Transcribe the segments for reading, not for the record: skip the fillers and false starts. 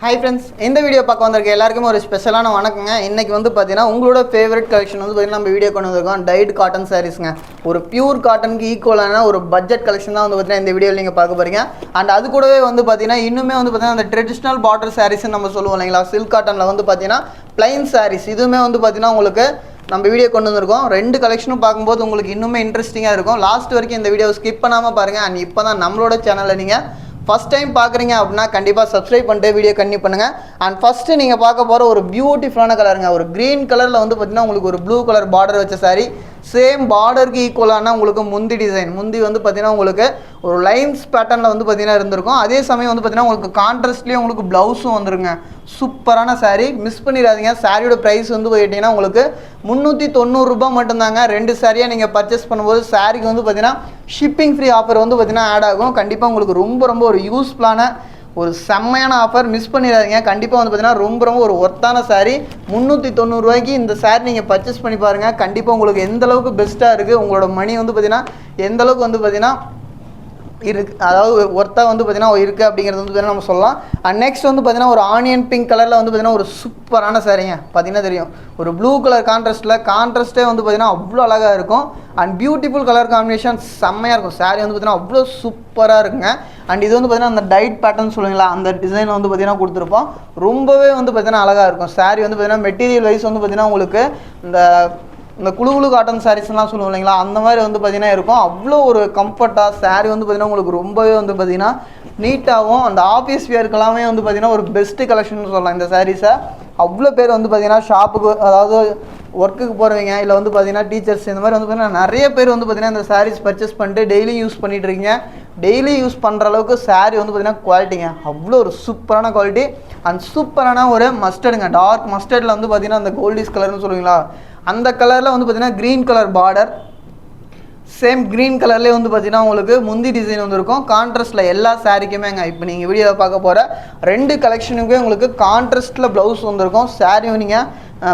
Hi friends, இந்த video பார்க்க வந்திருக்க எல்லாருக்கும் ஒரு ஸ்பெஷலான வணக்கங்க. இன்னைக்கு வந்து பாத்தீங்கன்னா உங்களோட ஃபேவரட் கலெக்ஷன் வந்து பாத்தீங்கன்னா நம்ம வீடியோ கொண்டு வந்திருக்கோம். டைட் காட்டன் சாரீஸ்ங்க. ஒரு பியூர் காட்டனுக்கு ஈக்குவலான ஒரு பட்ஜெட் கலெக்ஷன் தான் வந்து பாத்தீங்கன்னா இந்த வீடியோல நீங்க பார்க்க போறீங்க. அண்ட் அது கூடவே வந்து பாத்தீங்கன்னா இன்னுமே வந்து பாத்தீங்கன்னா அந்த ட்ரெடிஷனல் பார்டர் சாரீஸ் நம்ம சொல்லுவோம் இல்லைங்களா, சில்க் காட்டன்ல வந்து பாத்தீங்கன்னா plain sarees இதுவுமே வந்து பாத்தீங்கன்னா உங்களுக்கு நம்ம வீடியோ கொண்டு வந்திருக்கோம். ரெண்டு கலெக்ஷனும் பார்க்கும்போது உங்களுக்கு இன்னுமே இன்ட்ரெஸ்டிங்காக இருக்கும். லாஸ்ட் வரைக்கும் இந்த வீடியோ ஸ்கிப் பண்ணாமல் பாருங்கள். அண்ட் இப்போ தான் நம்மளோட சேனலில் நீங்கள் ஃபஸ்ட் டைம் பார்க்குறீங்க அப்படின்னா கண்டிப்பாக சப்ஸ்கிரைப் பண்ணிட்டு வீடியோ கண்டினியூ பண்ணுங்கள். அண்ட் ஃபஸ்ட்டு நீங்கள் பார்க்க போகிற ஒரு பியூட்டிஃபுல்லான கலருங்க. ஒரு க்ரீன் கலரில் வந்து பார்த்திங்கன்னா உங்களுக்கு ஒரு ப்ளூ கலர் பார்டர் வச்ச சாரீ. சேம் பார்டருக்கு ஈக்குவலான உங்களுக்கு முந்தி டிசைன். முந்தி வந்து பார்த்திங்கன்னா உங்களுக்கு ஒரு லைன்ஸ் பேட்டர்னில் வந்து பார்த்திங்கன்னா இருந்திருக்கும். அதே சமயம் வந்து பார்த்திங்கன்னா உங்களுக்கு கான்ட்ராஸ்ட்லேயே உங்களுக்கு ப்ளவுஸும் வந்துருங்க. சூப்பரான சாரீ, மிஸ் பண்ணிடாதீங்க. சாரியோட ப்ரைஸ் வந்து கேட்டிங்கன்னா உங்களுக்கு 390 ரூபாய் மட்டும்தாங்க. ரெண்டு சாரியாக நீங்கள் பர்ச்சேஸ் பண்ணும்போது சாரிக்கு வந்து பார்த்திங்கன்னா ஷிப்பிங் ஃப்ரீ ஆஃபர் வந்து பார்த்திங்கன்னா ஆட் ஆகும். கண்டிப்பாக உங்களுக்கு ரொம்ப ஒரு யூஸ்ஃபுல்லான ஒரு செம்மையான ஆஃபர், மிஸ் பண்ணிடாதீங்க. கண்டிப்பாக வந்து பார்த்திங்கன்னா ரொம்ப ஒரு ஒர்த்தான சாரீ. 390 ரூபாய்க்கு இந்த சாரீ நீங்கள் பர்ச்சேஸ் பண்ணி பாருங்கள். கண்டிப்பாக உங்களுக்கு எந்த அளவுக்கு பெஸ்ட்டாக இருக்குது, உங்களோட மணி வந்து பார்த்திங்கன்னா எந்த அளவுக்கு வந்து பார்த்திங்கன்னா இருக்குது, அதாவது ஒர்த்தாக வந்து பார்த்திங்கன்னா இருக்குது அப்படிங்கிறது வந்து பார்த்திங்கன்னா நம்ம சொல்லலாம். அண்ட் நெக்ஸ்ட் வந்து பார்த்திங்கன்னா ஒரு ஆனியன் பிங்க் கலரில் வந்து பார்த்திங்கன்னா ஒரு சூப்பரான சாரீங்க. பார்த்திங்கன்னா தெரியும், ஒரு ப்ளூ கலர் கான்ட்ராஸ்ட்டே வந்து பார்த்திங்கன்னா அவ்வளோ அழகாக இருக்கும். அண்ட் பியூட்டிஃபுல் கலர் காம்பினேஷன் செம்மையாக இருக்கும். சாரீ வந்து பார்த்திங்கன்னா அவ்வளோ சூப்பராக இருக்குங்க. அண்ட் இது வந்து பார்த்திங்கன்னா அந்த டைட் பேட்டர்ன் சொல்லுவீங்களா, அந்த டிசைன் வந்து பார்த்திங்கன்னா கொடுத்துருப்போம். ரொம்பவே வந்து பார்த்திங்கன்னா அழகாக இருக்கும். சாரீ வந்து பார்த்திங்கன்னா மெட்டீரியல் வைஸ் வந்து பார்த்திங்கன்னா உங்களுக்கு இந்த குழு காட்டன் சாரீஸ்லாம் சொல்லுவோம் இல்லைங்களா, அந்த மாதிரி வந்து பார்த்திங்கன்னா இருக்கும். அவ்வளோ ஒரு கம்ஃபர்ட்டாக சாரீ வந்து பார்த்திங்கன்னா உங்களுக்கு ரொம்பவே வந்து பார்த்திங்கன்னா நீட்டாகவும், அந்த ஆஃபீஸ் வியர்க்கெல்லாமே வந்து பார்த்திங்கன்னா ஒரு பெஸ்ட்டு கலெக்ஷன் சொல்லலாம் இந்த சாரீஸை. அவ்வளோ பேர் வந்து பார்த்திங்கன்னா ஷாப்புக்கு, அதாவது ஒர்க்குக்கு போகிறவங்க இல்லை வந்து பார்த்திங்கன்னா டீச்சர்ஸ், இந்த மாதிரி வந்து பார்த்திங்கன்னா நிறைய பேர் வந்து பார்த்திங்கன்னா இந்த சாரீஸ் பர்ச்சேஸ் பண்ணிட்டு டெய்லி யூஸ் பண்ணிகிட்டு இருக்கீங்க. டெய்லி யூஸ் பண்ணுற அளவுக்கு சாரீ வந்து பார்த்திங்கன்னா குவாலிட்டிங்க, அவ்வளோ ஒரு சூப்பரான குவாலிட்டி. அண்ட் சூப்பரான ஒரு மஸ்டர்டுங்க. டார்க் மஸ்டர்டில் வந்து பார்த்திங்கன்னா அந்த கோல்டிஷ் கலர்னு சொல்லுவீங்களா, அந்த கலரில் வந்து பார்த்திங்கன்னா green colour border, same green கலர்லேயே வந்து பார்த்திங்கன்னா உங்களுக்கு முந்தி டிசைன் வந்து இருக்கும். கான்ட்ராஸ்ட்டில் எல்லா சாரீக்குமேங்க. இப்போ நீங்கள் வீடியோவில் பார்க்க போகிற ரெண்டு கலெக்ஷனுக்குமே உங்களுக்கு கான்ட்ராஸ்ட்டில் ப்ளவுஸ் வந்துருக்கும். சாரீ நீங்கள்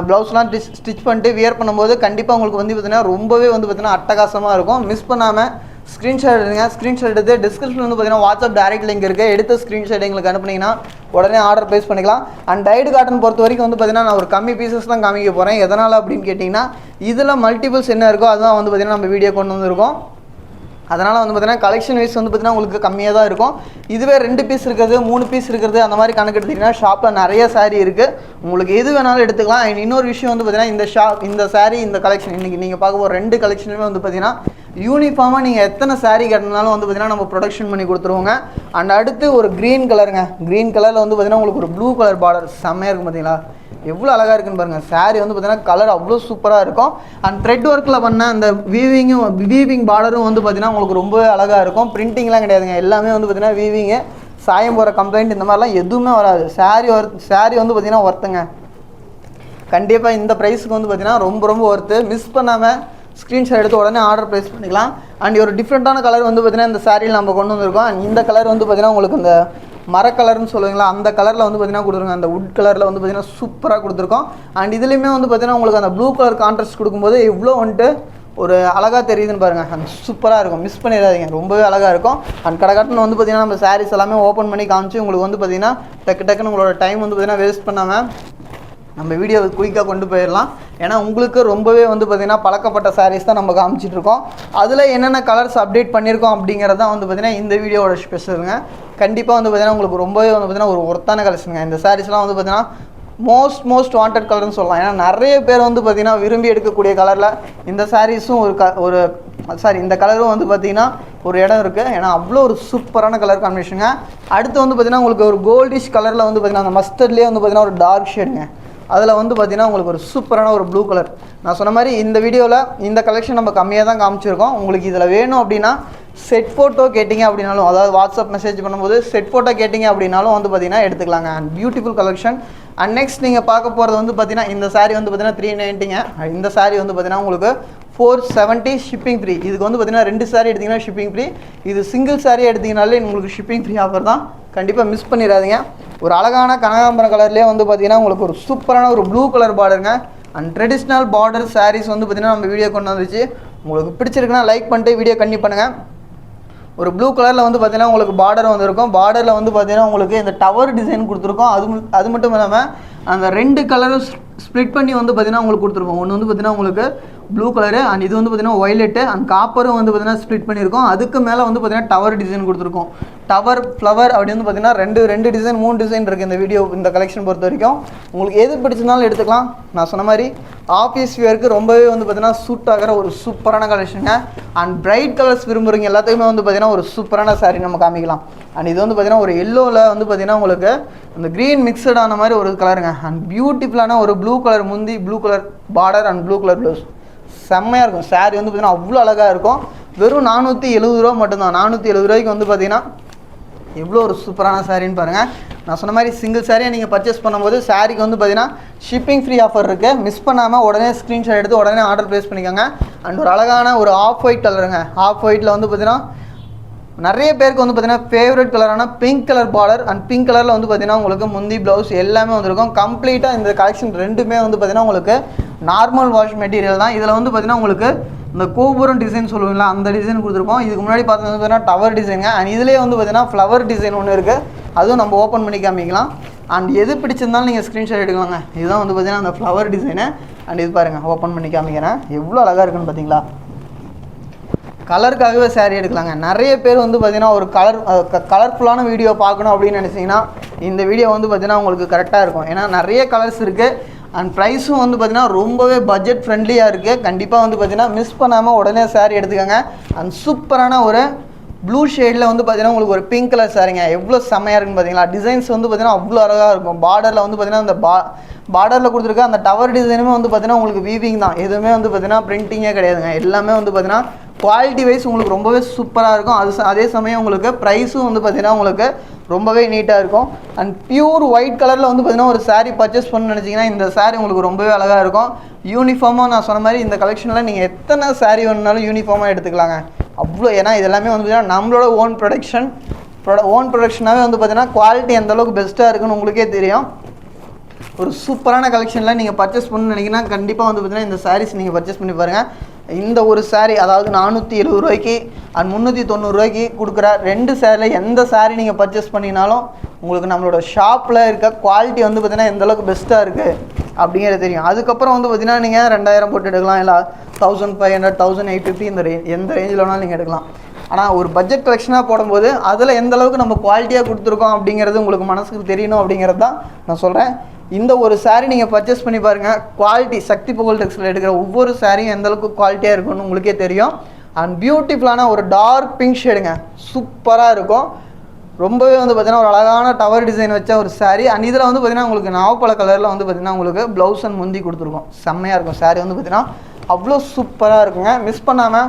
ப்ளவுஸ்லாம் ஸ்டிச் பண்ணிட்டு வியர் பண்ணும்போது கண்டிப்பாக உங்களுக்கு வந்து பார்த்திங்கன்னா ரொம்பவே வந்து பார்த்திங்கன்னா அட்டகாசமாக இருக்கும். மிஸ் பண்ணாமல் ஸ்க்ரீன்ஷாட் எடுங்க. ஸ்க்ரீன்ஷாட் எடுத்து டிஸ்கிரிப்ஷனில் வந்து பார்த்திங்கன்னா வாட்ஸ்அப் டைரக்ட் லிங்க் இருக்குது. எடுத்து ஸ்க்ரீன்ஷாட் எங்களுக்கு அனுப்புனீங்கன்னா உடனே ஆர்டர் ப்ளேஸ் பண்ணிக்கலாம். அண்ட் டைட் காட்டன் பொறுத்த வரைக்கும் வந்து பார்த்திங்கன்னா நான் ஒரு கம்மி பீசஸ் தான் காமிக்க போகிறேன். எதனால் அப்படின்னு கேட்டிங்கன்னா இதில் மல்டிபிள்ஸ் என்ன இருக்கோ அதுதான் வந்து பார்த்திங்கன்னா நம்ம வீடியோ கொண்டு வந்திருக்கோம். அதனால் வந்து பார்த்திங்கன்னா கலெக்ஷன் வைஸ் வந்து பார்த்திங்கன்னா உங்களுக்கு கம்மியாக தான் இருக்கும். இதுவே 2 பீஸ் இருக்கிறது, 3 பீஸ் இருக்கிறது, அந்த மாதிரி கணக்கு எடுத்திங்கன்னா ஷாப்பில் நிறைய சாரீ இருக்குது. உங்களுக்கு எது வேணாலும் எடுத்துக்கலாம். அண்ட் இன்னொரு விஷயம் வந்து பார்த்திங்கன்னா இந்த சாரீ, இந்த கலெக்ஷன் இன்றைக்கி நீங்கள் பார்க்க போகிற ரெண்டு கலெக்ஷனுமே வந்து பார்த்திங்கன்னா யூனிஃபார்மாக நீங்கள் எத்தனை சாரீ கட்டினாலும் வந்து பார்த்திங்கன்னா நம்ம ப்ரொடக்ஷன் பண்ணி கொடுத்துருவோங்க. அண்ட் அடுத்து ஒரு க்ரீன் கலருங்க. க்ரீன் கலரில் வந்து பார்த்திங்கன்னா உங்களுக்கு ஒரு ப்ளூ கலர் பார்டர் செம்மையாக இருக்கும். பார்த்தீங்களா எவ்வளோ அழகாக இருக்குன்னு பாருங்கள். சாரீ வந்து பார்த்திங்கன்னா கலர் அவ்வளோ சூப்பராக இருக்கும். அண்ட் த்ரெட் ஒர்க்கில் பண்ண அந்த வீவிங் பார்டரும் வந்து பார்த்திங்கன்னா உங்களுக்கு ரொம்பவே அழகாக இருக்கும். பிரிண்டிங்லாம் கிடையாதுங்க, எல்லாமே வந்து பார்த்திங்கன்னா வீவிங்கு. சாயம் போகிற கம்ப்ளைண்ட் இந்த மாதிரிலாம் எதுவுமே வராது. சாரீ வந்து பார்த்திங்கன்னா ஒர்த்துங்க. கண்டிப்பாக இந்த ப்ரைஸுக்கு வந்து பார்த்திங்கன்னா ரொம்ப ஒர்த்து. மிஸ் பண்ணாமல் ஸ்க்ரீன்ஷாட் எடுத்து உடனே ஆர்டர் ப்ளேஸ் பண்ணிக்கலாம். அண்ட் ஒரு டிஃப்ரெண்ட்டான கலர் வந்து பார்த்திங்கன்னா இந்த சாரியில் நம்ம கொண்டு வந்திருக்கோம். அண்ட் இந்த கலர் வந்து பார்த்திங்கன்னா உங்களுக்கு இந்த மரக்கலர்னு சொல்லுவீங்களா, அந்த கலரில் வந்து பார்த்திங்கன்னா கொடுத்துருங்க. அந்த வுட் கலரில் வந்து பார்த்திங்கன்னா சூப்பராக கொடுத்துருக்கோம். அண்ட் இதுலேயுமே வந்து பார்த்திங்கன்னா உங்களுக்கு அந்த ப்ளூ கலர் கான்ட்ராஸ்ட் கொடுக்கும்போது எவ்வளோ வந்துட்டு ஒரு அழகாக தெரியுதுன்னு பாருங்கள். அந்த சூப்பராக இருக்கும், மிஸ் பண்ணிடாதீங்க. ரொம்பவே அழகாக இருக்கும். அண்ட் கடைக்காட்டில் வந்து பார்த்திங்கன்னா நம்ம சாரீஸ் எல்லாமே ஓப்பன் பண்ணி காமிச்சு உங்களுக்கு வந்து பார்த்திங்கன்னா டக்குன்னு உங்களோட டைம் வந்து பார்த்திங்கன்னா வேஸ்ட் பண்ணாமல் நம்ம வீடியோ குயிக்காக கொண்டு போயிடலாம். ஏன்னா உங்களுக்கு ரொம்பவே வந்து பார்த்திங்கன்னா பழக்கப்பட்ட சாரீஸ் தான் நம்ம காமிச்சிட்ருக்கோம். அதில் என்னென்ன கலர்ஸ் அப்டேட் பண்ணியிருக்கோம் அப்படிங்கிறது தான் வந்து பார்த்திங்கன்னா இந்த வீடியோவோட ஸ்பெஷலுங்க. கண்டிப்பாக வந்து பார்த்திங்கன்னா உங்களுக்கு ரொம்பவே வந்து பார்த்திங்கன்னா ஒரு ஒர்த்தான கலெக்ஷனுங்க. இந்த சாரீஸ்லாம் வந்து பார்த்திங்கன்னா மோஸ்ட் வாண்டட் கலர்னு சொல்லலாம். ஏன்னா நிறைய பேர் வந்து பார்த்திங்கன்னா விரும்பி எடுக்கக்கூடிய கலரில் இந்த சாரீஸும் இந்த கலரும் வந்து பார்த்திங்கன்னா ஒரு இடம் இருக்குது. ஏன்னா அவ்வளோ ஒரு சூப்பரான கலர் காம்பினேஷனுங்க. அடுத்து வந்து பார்த்திங்கன்னா உங்களுக்கு ஒரு கோல்டிஷ் கலரில் வந்து பார்த்திங்கன்னா அந்த மஸ்டர்ட்லேயே வந்து பார்த்திங்கன்னா ஒரு டார்க் ஷேடுங்க. அதில் வந்து பார்த்திங்கன்னா உங்களுக்கு ஒரு சூப்பரான ஒரு ப்ளூ கலர். நான் சொன்ன மாதிரி இந்த வீடியோவில் இந்த கலெக்ஷன் நம்ம கம்மியாக தான் காமிச்சிருக்கோம். உங்களுக்கு இதில் வேணும் அப்படின்னா செட் ஃபோட்டோ கேட்டிங்க அப்படின்னாலும், அதாவது வாட்ஸ்அப் மெசேஜ் பண்ணும்போது செட் ஃபோட்டோ கேட்டிங்க அப்படின்னாலும் வந்து பார்த்திங்கன்னா எடுத்துக்கலாங்க. And beautiful collection. And next நீங்கள் பார்க்க போகிறது வந்து பார்த்திங்கன்னா இந்த சாரீ வந்து பார்த்திங்கன்னா 390ங்க. இந்த சாரீ வந்து பார்த்திங்கன்னா உங்களுக்கு 470 ஷிப்பிங் ஃப்ரீ. இதுக்கு வந்து பார்த்திங்கன்னா 2 சாரீ எடுத்திங்கன்னா ஷிப்பிங் ஃப்ரீ. இது சிங்கிள் சாரீ எடுத்திங்கனாலே உங்களுக்கு ஷிப்பிங் ஃப்ரீ ஆஃபர் தான். கண்டிப்பாக மிஸ் பண்ணிடாதீங்க. ஒரு அழகான கனகாம்பரம் கலர்லேயே வந்து பார்த்திங்கன்னா உங்களுக்கு ஒரு சூப்பரான ஒரு ப்ளூ கலர் பார்டருங்க. அண்ட் ட்ரெடிஷ்னல் பார்டர் சாரீஸ் வந்து பார்த்திங்கன்னா நம்ம வீடியோ கொண்டு வந்துச்சு. உங்களுக்கு பிடிச்சிருக்குன்னா லைக் பண்ணிட்டு வீடியோ கண்டிப்பாக பண்ணுங்கள். ஒரு ப்ளூ கலரில் வந்து பார்த்தீங்கன்னா உங்களுக்கு பார்டர் வந்துருக்கும். பார்டரில் வந்து பார்த்தீங்கன்னா உங்களுக்கு இந்த டவர் டிசைன் கொடுத்துருக்கோம். அது மட்டும் இல்லாமல் அந்த 2 கலரும் ஸ்ப்ளிட் பண்ணி வந்து பார்த்தீங்கன்னா உங்களுக்கு கொடுத்துருக்கோம். ஒன்று வந்து பார்த்தீங்கன்னா உங்களுக்கு ப்ளூ கலரு அண்ட் இது வந்து பார்த்தீங்கன்னா ஒய்லெட்டு அண்ட் காப்பரும் வந்து பார்த்தீங்கன்னா ஸ்ப்ளிட் பண்ணியிருக்கோம். அதுக்கு மேலே வந்து பார்த்தீங்கன்னா டவர் டிசைன் கொடுத்துருக்கோம். டவர் ஃப்ளவர் அப்படி வந்து பார்த்தீங்கன்னா ரெண்டு டிசைன் 3 டிசைன் இருக்குது இந்த கலெக்ஷன் பொறுத்த வரைக்கும். உங்களுக்கு எது பிடிச்சிருந்தாலும் எடுத்துக்கலாம். நான் சொன்ன மாதிரி ஆஃபீஸ் வியருக்கு ரொம்பவே வந்து பார்த்தீங்கன்னா சூட் ஆகிற ஒரு சூப்பரான கலெக்ஷனுங்க. அண்ட் பிரைட் கலர்ஸ் விரும்புகிறீங்க எல்லாத்துக்குமே வந்து பார்த்தீங்கன்னா ஒரு சூப்பரான சாரீ நம்ம காமிக்கலாம். அண்ட் இது வந்து பார்த்தீங்கன்னா ஒரு எல்லோவில் வந்து பார்த்தீங்கன்னா உங்களுக்கு அந்த க்ரீன் மிக்சடான மாதிரி ஒரு கலருங்க. அண்ட் பியூட்டிஃபுல்லான ஒரு ப்ளூ கலர் முந்தி, blue colour border and blue colour blouse செம்மையாக இருக்கும். சாரீ வந்து பார்த்தீங்கன்னா அவ்வளோ அழகாக இருக்கும். வெறும் 470 ரூபா மட்டும்தான். 470 ரூபாய்க்கு வந்து பார்த்தீங்கன்னா எவ்வளோ ஒரு சூப்பரான சாரின்னு பாருங்கள். நான் சொன்ன மாதிரி சிங்கிள் சாரியை நீங்கள் பர்ச்சேஸ் பண்ணும்போது சாரிக்கு வந்து பார்த்தீங்கன்னா ஷிப்பிங் ஃப்ரீ ஆஃபர் இருக்குது. மிஸ் பண்ணாமல் உடனே ஸ்க்ரீன்ஷாட் எடுத்து உடனே ஆர்டர் ப்ளேஸ் பண்ணிக்கோங்க. அண்ட் ஒரு அழகான ஒரு ஆஃப் ஒயிட் கலருங்க. ஆஃப் ஒயிட்டில் வந்து பார்த்தீங்கன்னா நிறைய பேருக்கு வந்து பார்த்தீங்கன்னா ஃபேவரட் கலரான pink colour border and pink கலரில் வந்து பார்த்தீங்கன்னா உங்களுக்கு முந்தி ப்ளவுஸ் எல்லாமே வந்துருக்கும். கம்ப்ளீட்டாக இந்த கலெக்ஷன் ரெண்டுமே வந்து பார்த்தீங்கன்னா உங்களுக்கு நார்மல் வாஷ் மெட்டீரியல் தான். இதில் வந்து பார்த்தீங்கன்னா உங்களுக்கு இந்த கோபுரம் டிசைன் சொல்லுவீங்களா அந்த டிசைன் கொடுத்துருக்கோம். இதுக்கு முன்னாடி பார்த்தது வந்து பார்த்தீங்கன்னா டவர் டிசைனுங்க. அண்ட் இதுலேயே வந்து பார்த்தீங்கன்னா ஃப்ளவர் டிசைன் ஒன்று இருக்குது. அதுவும் நம்ம ஓப்பன் பண்ணி காமிக்கலாம். அண்ட் எது பிடிச்சிருந்தாலும் நீங்கள் ஸ்க்ரீன்ஷாட் எடுக்கலாங்க. இதுதான் வந்து பார்த்தீங்கன்னா அந்த ஃப்ளவர் டிசைனு. அண்ட் இது பாருங்கள் ஓப்பன் பண்ணி காமிக்கிறேன். எவ்வளோ அழகாக இருக்குன்னு பார்த்தீங்களா? கலருக்காகவே சாரீ எடுக்கலாங்க. நிறைய பேர் வந்து பார்த்தீங்கன்னா ஒரு கலர்ஃபுல்லான வீடியோ பார்க்கணும் அப்படின்னு நினச்சிங்கன்னா இந்த வீடியோ வந்து பார்த்தீங்கன்னா உங்களுக்கு கரெக்டாக இருக்கும். ஏன்னா நிறைய கலர்ஸ் இருக்குது அண்ட் ப்ரைஸும் வந்து பார்த்தீங்கன்னா ரொம்பவே பட்ஜெட் ஃப்ரெண்ட்லியாக இருக்குது. கண்டிப்பாக வந்து பார்த்தீங்கன்னா மிஸ் பண்ணாமல் உடனே சாரீ எடுத்துக்கோங்க. அண்ட் சூப்பரான ஒரு ப்ளூ ஷேடில் வந்து பார்த்தீங்கன்னா உங்களுக்கு ஒரு பிங்க் கலர் சாரீங்க. எவ்வளோ செம்மையாக இருக்குன்னு பார்த்தீங்களா? டிசைன்ஸ் வந்து பார்த்தீங்கன்னா அவ்வளோ அழகாக இருக்கும். பார்டரில் வந்து பார்த்தீங்கன்னா அந்த பார்டரில் கொடுத்துருக்க அந்த டவர் டிசைனுமே வந்து பார்த்தீங்கன்னா உங்களுக்கு வீவிங் தான். எதுவுமே வந்து பார்த்தீங்கன்னா பிரிண்டிங்கே கிடையாதுங்க. எல்லாமே வந்து பார்த்தீங்கன்னா குவாலிட்டி வைஸ் உங்களுக்கு ரொம்பவே சூப்பராக இருக்கும். அதே சமயம் உங்களுக்கு ப்ரைஸும் வந்து பார்த்தீங்கன்னா உங்களுக்கு ரொம்பவே நீட்டாக இருக்கும். அண்ட் பியூர் ஒயிட் கலரில் வந்து பார்த்தீங்கன்னா ஒரு சாரீ பர்ச்சேஸ் பண்ணணும்னு நினச்சிங்கன்னா இந்த சாரீ உங்களுக்கு ரொம்பவே அழகாக இருக்கும். யூனிஃபார்மாக நான் சொன்ன மாதிரி இந்த கலெக்ஷனில் நீங்கள் எத்தனை சாரீ வேணுனாலும் யூனிஃபார்மாக எடுத்துக்கலாங்க. அவ்வளோ ஏன்னா இது எல்லாமே வந்து பார்த்தீங்கன்னா நம்மளோட ஓன் ப்ரொடக்ஷனாகவே வந்து பார்த்தீங்கன்னா குவாலிட்டி எந்தளவுக்கு பெஸ்ட்டாக இருக்குன்னு உங்களுக்கே தெரியும். ஒரு சூப்பரான கலெக்ஷனில் நீங்கள் பர்ச்சேஸ் பண்ணணும்னு நினைக்கிங்கன்னா கண்டிப்பாக வந்து பார்த்தீங்கன்னா இந்த சாரீஸ் நீங்கள் பர்ச்சேஸ் பண்ணி பாருங்கள். இந்த ஒரு சாரீ அதாவது 470 ரூபாய்க்கு அண்ட் 390 ரூபாய்க்கு கொடுக்குற 2 சாரியில் எந்த சாரீ நீங்கள் பர்ச்சேஸ் பண்ணினாலும் உங்களுக்கு நம்மளோட ஷாப்பில் இருக்க குவாலிட்டி வந்து பார்த்தீங்கன்னா எந்தளவுக்கு பெஸ்ட்டாக இருக்குது அப்படிங்கிறது தெரியும். அதுக்கப்புறம் வந்து பார்த்தீங்கன்னா நீங்கள் 2000 போட்டு எடுக்கலாம், இல்லை 1500, 1850 எந்த ரேஞ்சில் வேணாலும் நீங்கள் எடுக்கலாம். ஆனால் ஒரு பட்ஜெட் கலெக்ஷனாக போடும்போது அதில் எந்த அளவுக்கு நம்ம குவாலிட்டியாக கொடுத்துருக்கோம் அப்படிங்கிறது உங்களுக்கு மனசுக்கு தெரியணும் அப்படிங்கிறது தான் நான் சொல்கிறேன். இந்த ஒரு சாரீ நீங்கள் பர்ச்சேஸ் பண்ணி பாருங்கள். குவாலிட்டி சக்தி புகழ் டெக்ஸ்டைல் எடுக்கிற ஒவ்வொரு சாரியும் எந்தளவுக்கு குவாலிட்டியாக இருக்குன்னு உங்களுக்கே தெரியும். அண்ட் பியூட்டிஃபுல்லான ஒரு டார்க் பிங்க் ஷேடுங்க, சூப்பராக இருக்கும். ரொம்பவே வந்து பார்த்தீங்கன்னா ஒரு அழகான டவர் டிசைன் வச்ச ஒரு சாரீ. அண்ட் இதில் வந்து பார்த்தீங்கன்னா உங்களுக்கு நாவப்பழ கலரில் வந்து பார்த்தீங்கன்னா உங்களுக்கு ப்ளவுஸ் அண்ட் முந்தி கொடுத்துருக்கோம். செம்மையாக இருக்கும் சாரீ வந்து பார்த்தீங்கன்னா அவ்வளோ சூப்பராக இருக்குங்க. மிஸ் பண்ணாமல்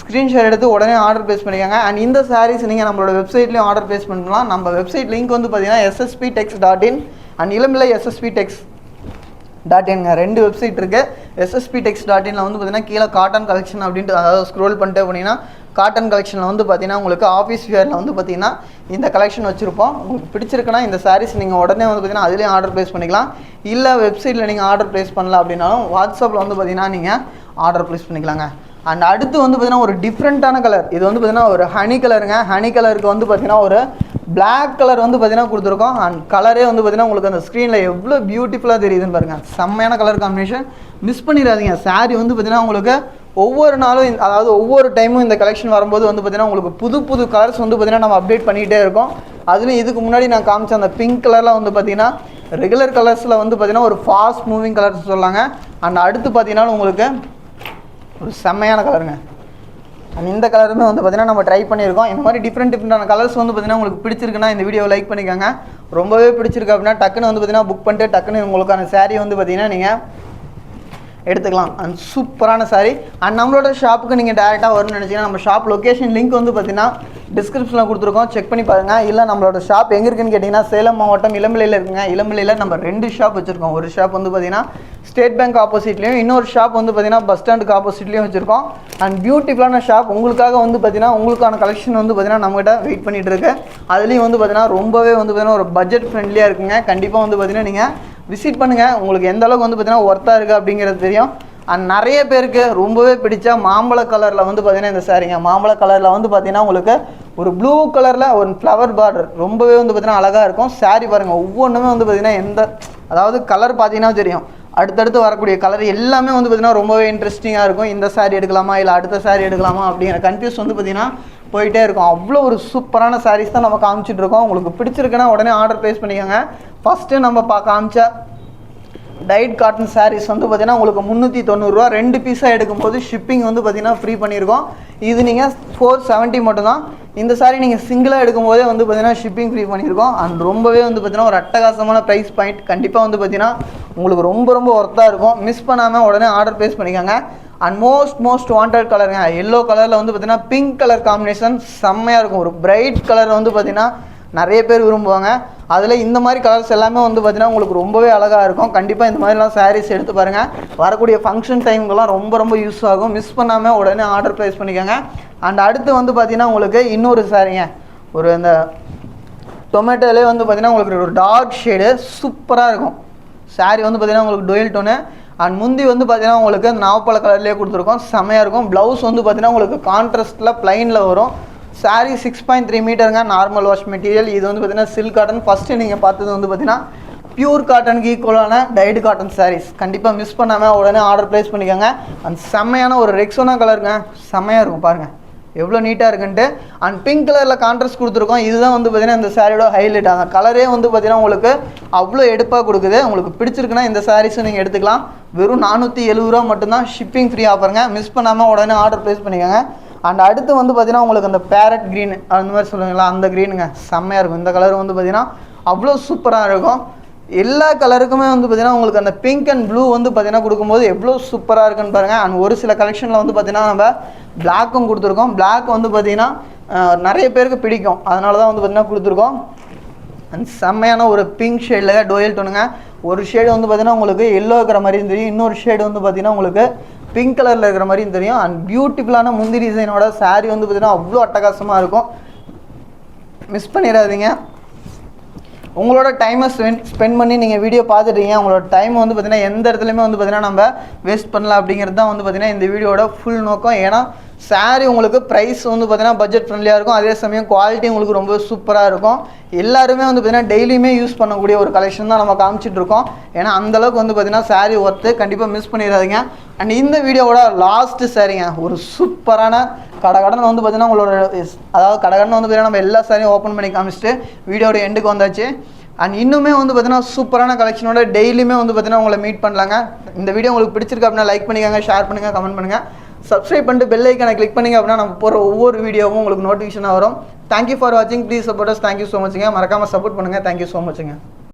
ஸ்க்ரீன்ஷாட் எடுத்து உடனே ஆர்டர் ப்ளேஸ் பண்ணிக்கோங்க. அண்ட் இந்த சாரீஸ் நீங்கள் நம்மளோட வெப்சைட்லேயும் ஆர்டர் ப்ளேஸ் பண்ணலாம். நம்ம வெப்சைட் லிங்க் வந்து பார்த்தீங்கன்னா ssp.tex.in and Ilampillai ssp.tex.in 2 website இருக்குது. ssp.tex.inல வந்து பார்த்தீங்கன்னா கீழே காட்டன் கலெக்ஷன் அப்படின்ட்டு அதாவது ஸ்க்ரோல் பண்ணிட்டு போனீங்கன்னா காட்டன் கலெக்ஷனில் வந்து பார்த்தீங்கன்னா உங்களுக்கு ஆஃபீஸ் வியரில் வந்து பார்த்தீங்கன்னா இந்த கலெக்ஷன் வச்சுருப்போம். உங்களுக்கு பிடிச்சிருக்குன்னா இந்த சாரீஸ் நீங்கள் உடனே வந்து பார்த்தீங்கன்னா அதுலேயும் ஆர்டர் ப்ளேஸ் பண்ணிக்கலாம். இல்லை வெப்சைட்டில் நீங்கள் ஆர்டர் ப்ளேஸ் பண்ணல அப்படின்னாலும் வாட்ஸ்அப்பில் வந்து பார்த்தீங்கன்னா நீங்கள் ஆர்டர் ப்ளேஸ் பண்ணிக்கலாங்க. அண்ட் அடுத்து வந்து பார்த்தீங்கன்னா ஒரு டிஃப்ரெண்ட்டான கலர். இது வந்து பார்த்தீங்கன்னா ஒரு ஹனி கலருங்க. ஹனி கலருக்கு வந்து பார்த்தீங்கன்னா ஒரு பிளாக் கலர் வந்து பார்த்தீங்கன்னா கொடுத்துருக்கோம். அண்ட் கலரே வந்து பார்த்தீங்கன்னா உங்களுக்கு அந்த ஸ்க்ரீனில் எவ்வளோ பியூட்டிஃபுல்லாக தெரியுதுன்னு பாருங்கள். செம்மையான கலர் காம்பினேஷன், மிஸ் பண்ணிடாதீங்க. சாரீ வந்து பார்த்தீங்கன்னா உங்களுக்கு ஒவ்வொரு நாளும் அதாவது ஒவ்வொரு டைமும் இந்த கலெக்ஷன் வரும்போது வந்து பார்த்தீங்கன்னா உங்களுக்கு புது கலர்ஸ் வந்து பார்த்தீங்கன்னா நம்ம அப்டேட் பண்ணிகிட்டே இருக்கோம். அதுலேயும் இதுக்கு முன்னாடி நான் காமிச்ச அந்த பிங்க் கலரில் வந்து பார்த்தீங்கன்னா ரெகுலர் கலர்ஸில் வந்து பார்த்தீங்கன்னா ஒரு ஃபாஸ்ட் மூவிங் கலர்ஸ் சொல்லாங்க. அண்ட் அடுத்து பார்த்தீங்கன்னா உங்களுக்கு ஒரு செம்மையான கலருங்க. அண்ட் இந்த கலருமே வந்து பார்த்தீங்கன்னா நம்ம ட்ரை பண்ணியிருக்கோம். இந்த மாதிரி டிஃப்ரெண்டான கலர்ஸ் வந்து பார்த்தீங்கன்னா உங்களுக்கு பிடிச்சிருக்குன்னா இந்த வீடியோவை லைக் பண்ணிக்கோங்க. ரொம்பவே பிடிச்சிருக்கு அப்படின்னா டக்குன்னு வந்து பார்த்தீங்கன்னா புக் பண்ணிட்டு டக்குன்னு உங்களுக்கான சாரீ வந்து பார்த்தீங்கன்னா நீங்கள் எடுத்துக்கலாம். அண்ட் சூப்பரான சாரீ. அண்ட் நம்மளோட ஷாப்புக்கு நீங்கள் டேரெக்டாக வரணும்னு நினச்சிங்கன்னா நம்ம ஷாப் லொக்கேஷன் லிங்க் வந்து பார்த்தீங்கன்னா டிஸ்கிரிப்ஷனில் கொடுத்துருக்கோம், செக் பண்ணி பாருங்கள். இல்லை நம்மளோட ஷாப் எங்கே இருக்குன்னு கேட்டிங்கன்னா சேலம் மாவட்டம் இளம்பிள்ளையில் இருக்குங்க. இளம்பிள்ளையில் நம்ம 2 ஷாப் வச்சுருக்கோம். ஒரு ஷாப் வந்து பார்த்தீங்கன்னா ஸ்டேட் பேங்க் ஆப்போசிட்லேயும், இன்னொரு ஷாப் வந்து பார்த்தீங்கன்னா பஸ் ஸ்டாண்டுக்கு ஆப்போசிட்லேயும் வச்சுருக்கோம். அண்ட் பியூட்டிஃபுல்லான ஷாப். உங்களுக்காக வந்து பார்த்தீங்கன்னா உங்களுக்கான கலெக்ஷன் வந்து பார்த்தீங்கன்னா நம்மகிட்ட வெயிட் பண்ணிகிட்டு இருக்கு. அதுலேயும் வந்து பார்த்தீங்கன்னா ரொம்பவே வந்து பார்த்தீங்கன்னா ஒரு பட்ஜெட் ஃப்ரெண்ட்லியாக இருக்குங்க. கண்டிப்பாக வந்து பார்த்தீங்கன்னா நீங்கள் விசிட் பண்ணுங்கள். உங்களுக்கு எந்த அளவுக்கு வந்து பார்த்தீங்கன்னா ஒர்த்தாக இருக்குது அப்படிங்கிறது தெரியும். அண்ட் நிறைய பேருக்கு ரொம்பவே பிடிச்ச மாம்பழ கலரில் வந்து பார்த்தீங்கன்னா இந்த சாரீங்க. மாம்பழ கலரில் வந்து பார்த்தீங்கன்னா உங்களுக்கு ஒரு ப்ளூ கலரில் ஒரு ஃப்ளவர் பார்டர் ரொம்பவே வந்து பார்த்திங்கன்னா அழகாக இருக்கும். சாரீ பாருங்கள் ஒவ்வொன்றுமே வந்து பார்த்திங்கன்னா அதாவது கலர் பார்த்தீங்கன்னா தெரியும், அடுத்தடுத்து வரக்கூடிய கலர் எல்லாமே வந்து பார்த்திங்கன்னா ரொம்பவே இன்ட்ரெஸ்டிங்காக இருக்கும். இந்த சாரீ எடுக்கலாமா இல்லை அடுத்த சாரீ எடுக்கலாமா அப்படிங்கிற கன்ஃபியூஸ் வந்து பார்த்திங்கன்னா போயிட்டே இருக்கும். அவ்வளோ ஒரு சூப்பரான சாரீஸ் தான் நம்ம காமிச்சிட்டு இருக்கோம். உங்களுக்கு பிடிச்சிருக்குன்னா உடனே ஆர்டர் ப்ளேஸ் பண்ணிக்கோங்க. ஃபஸ்ட்டு நம்ம காமிச்ச டைட் காட்டன் சாரீஸ் வந்து பார்த்திங்கன்னா உங்களுக்கு 390 ரூபா, 2 பீஸாக எடுக்கும்போது ஷிப்பிங் வந்து பார்த்திங்கன்னா ஃப்ரீ பண்ணியிருக்கோம். இது நீங்கள் 470 மட்டும்தான். இந்த சாரீ நீங்கள் சிங்கிளாக எடுக்கும்போதே வந்து பார்த்திங்கன்னா ஷிப்பிங் ஃப்ரீ பண்ணியிருக்கோம். அண்ட் ரொம்பவே வந்து பார்த்திங்கன்னா ஒரு அட்டகாசமான ப்ரைஸ் பாயிண்ட். கண்டிப்பாக வந்து பார்த்திங்கன்னா உங்களுக்கு ரொம்ப ஒர்த்தாக இருக்கும். மிஸ் பண்ணாமல் உடனே ஆர்டர் ப்ளேஸ் பண்ணிக்கோங்க. அண்ட் மோஸ்ட் வாண்டட் கலருங்க எல்லோ கலரில் வந்து பார்த்திங்கன்னா பிங்க் கலர் காம்பினேஷன் செம்மையாக இருக்கும். ஒரு பிரைட் கலர் வந்து பார்த்திங்கன்னா நிறைய பேர் விரும்புவாங்க. அதில் இந்த மாதிரி கலர்ஸ் எல்லாமே வந்து பார்த்திங்கன்னா உங்களுக்கு ரொம்பவே அழகாக இருக்கும். கண்டிப்பாக இந்த மாதிரிலாம் சாரீஸ் எடுத்து பாருங்கள். வரக்கூடிய ஃபங்க்ஷன் டைமுக்கெல்லாம் ரொம்ப யூஸ் ஆகும். மிஸ் பண்ணாமல் உடனே ஆர்டர் ப்ளேஸ் பண்ணிக்கோங்க. அண்ட் அடுத்து வந்து பார்த்திங்கன்னா உங்களுக்கு இன்னொரு சாரீங்க, ஒரு இந்த டொமேட்டோலே வந்து பார்த்திங்கன்னா உங்களுக்கு ஒரு டார்க் ஷேடு சூப்பராக இருக்கும். சாரீ வந்து பார்த்திங்கன்னா உங்களுக்கு டொயல் டோனு. அண்ட் முந்தி வந்து பார்த்திங்கன்னா உங்களுக்கு அந்த நாவப்பழ கலர்லேயே கொடுத்துருக்கோம், செம்மையாக இருக்கும். ப்ளவுஸ் வந்து பார்த்திங்கன்னா உங்களுக்கு கான்ட்ராஸ்ட்டில் ப்ளைனில் வரும். சாரீ 6.3 மீட்டருங்க, நார்மல் வாஷ் மெட்டீரியல். இது வந்து பார்த்திங்கன்னா சில்க் காட்டன். ஃபஸ்ட்டு நீங்கள் பார்த்தது வந்து பார்த்திங்கன்னா பியூர் காட்டனுக்கு ஈக்குவலான டைடு காட்டன் சாரீஸ். கண்டிப்பாக மிஸ் பண்ணாமல் உடனே ஆர்டர் ப்ளேஸ் பண்ணிக்கோங்க. அந்த செம்மையான ஒரு ரெக்ஸோனா கலருங்க, செம்மையாக இருக்கும் பாருங்கள் எவ்வளோ நீட்டாக இருக்குன்ட்டு. அண்ட் பிங்க் கலரில் கான்ட்ராஸ்ட் கொடுத்துருக்கோம். இதுதான் வந்து பார்த்திங்கன்னா இந்த சாரியோட ஹைலைட். அந்த கலரே வந்து பார்த்திங்கன்னா உங்களுக்கு அவ்வளோ எடுப்பாக கொடுக்குது. உங்களுக்கு பிடிச்சிருக்குன்னா இந்த சாரீஸும் நீங்கள் எடுத்துக்கலாம். வெறும் 470 ரூபா மட்டும்தான். Shipping free ஆஃபருங்க. மிஸ் பண்ணாமல் உடனே ஆர்டர் ப்ளேஸ் பண்ணிக்கோங்க. அண்ட் அடுத்து வந்து பார்த்திங்கன்னா உங்களுக்கு அந்த பேரட் க்ரீன் அந்த மாதிரி சொல்லுவீங்களா, அந்த க்ரீனுங்க செம்மையாக இருக்கும். இந்த கலர் வந்து பார்த்திங்கன்னா அவ்வளோ சூப்பராக இருக்கும். எல்லா கலருக்குமே வந்து பார்த்திங்கன்னா உங்களுக்கு அந்த பிங்க் அண்ட் ப்ளூ வந்து பார்த்திங்கன்னா கொடுக்கும்போது எவ்வளோ சூப்பராக இருக்குன்னு பாருங்கள். அண்ட் ஒரு சில கலெக்ஷனில் வந்து பார்த்திங்கன்னா நம்ம பிளாக்கும் கொடுத்துருக்கோம். பிளாக் வந்து பார்த்திங்கன்னா நிறைய பேருக்கு பிடிக்கும், அதனால தான் வந்து பார்த்திங்கன்னா கொடுத்துருக்கோம். அண்ட் செம்மையான ஒரு பிங்க் ஷேடில் டோயல் டோனுங்க. ஒரு ஷேடு வந்து பார்த்திங்கன்னா உங்களுக்கு எல்லோ இருக்கிற மாதிரியும் தெரியும், இன்னொரு ஷேடு வந்து பார்த்திங்கன்னா உங்களுக்கு பிங்க் கலரில் இருக்கிற மாதிரியும் தெரியும். அண்ட் பியூட்டிஃபுல்லான முந்தி டிசைனோட சாரீ வந்து பார்த்திங்கன்னா அவ்வளோ அட்டகாசமாக இருக்கும். மிஸ் பண்ணிடாதீங்க. உங்களோட டைமை ஸ்பெண்ட் பண்ணி நீங்கள் வீடியோ பார்த்துட்டீங்க. உங்களோட டைம் வந்து பார்த்திங்கன்னா எந்த இடத்துலையுமே வந்து பார்த்திங்கன்னா நம்ம வேஸ்ட் பண்ணலாம் அப்படிங்கிறது தான் வந்து பார்த்திங்கன்னா இந்த வீடியோட ஃபுல் நோக்கம். ஏன்னா சாரீ உங்களுக்கு ப்ரைஸ் வந்து பார்த்திங்கன்னா பட்ஜெட் ஃப்ரெண்ட்லியாக இருக்கும், அதே சமயம் குவாலிட்டி உங்களுக்கு ரொம்ப சூப்பராக இருக்கும். எல்லாருமே வந்து பார்த்திங்கன்னா டெய்லியுமே யூஸ் பண்ணக்கூடிய ஒரு கலெக்ஷன் தான் நம்ம காமிச்சிட்ருக்கோம். ஏன்னா அந்தளவுக்கு வந்து பார்த்திங்கன்னா சாரீ ஒர்த்து. கண்டிப்பாக மிஸ் பண்ணிடாதீங்க. அண்ட் இந்த வீடியோவோட லாஸ்ட்டு சாரீங்க, ஒரு சூப்பரான கடன் வந்து பார்த்திங்கன்னா உங்களோட அதாவது கடன் வந்து பார்த்திங்கன்னா நம்ம எல்லா சாரியும் ஓப்பன் பண்ணி காமிச்சிட்டு வீடியோட எண்டுக்கு வந்தாச்சு. அண்ட் இன்னுமே வந்து பார்த்திங்கன்னா சூப்பரான கலெக்ஷனோட டெய்லியுமே வந்து பார்த்திங்கன்னா உங்களை மீட் பண்ணலாங்க. இந்த வீடியோ உங்களுக்கு பிடிச்சிருக்கு அப்படின்னா லைக் பண்ணிக்கோங்க, ஷேர் பண்ணுங்கள், கமெண்ட் பண்ணுங்கள். சப்ஸ்கிரைப் பண்ணிட்டு பெல் ஐக்கானை கிளிக் பண்ணிங்க அப்படின்னா நம்ம போகிற ஒவ்வொரு வீடியோவும் உங்களுக்கு நோட்டிஃபிகேஷனாக வரும். தேங்க்யூ ஃபார் வாட்சிங். Please support us. Thank you so மச்சுங்க. மறக்காமல் சப்போர்ட் பண்ணுங்கள். Thank you so மச்சுங்க.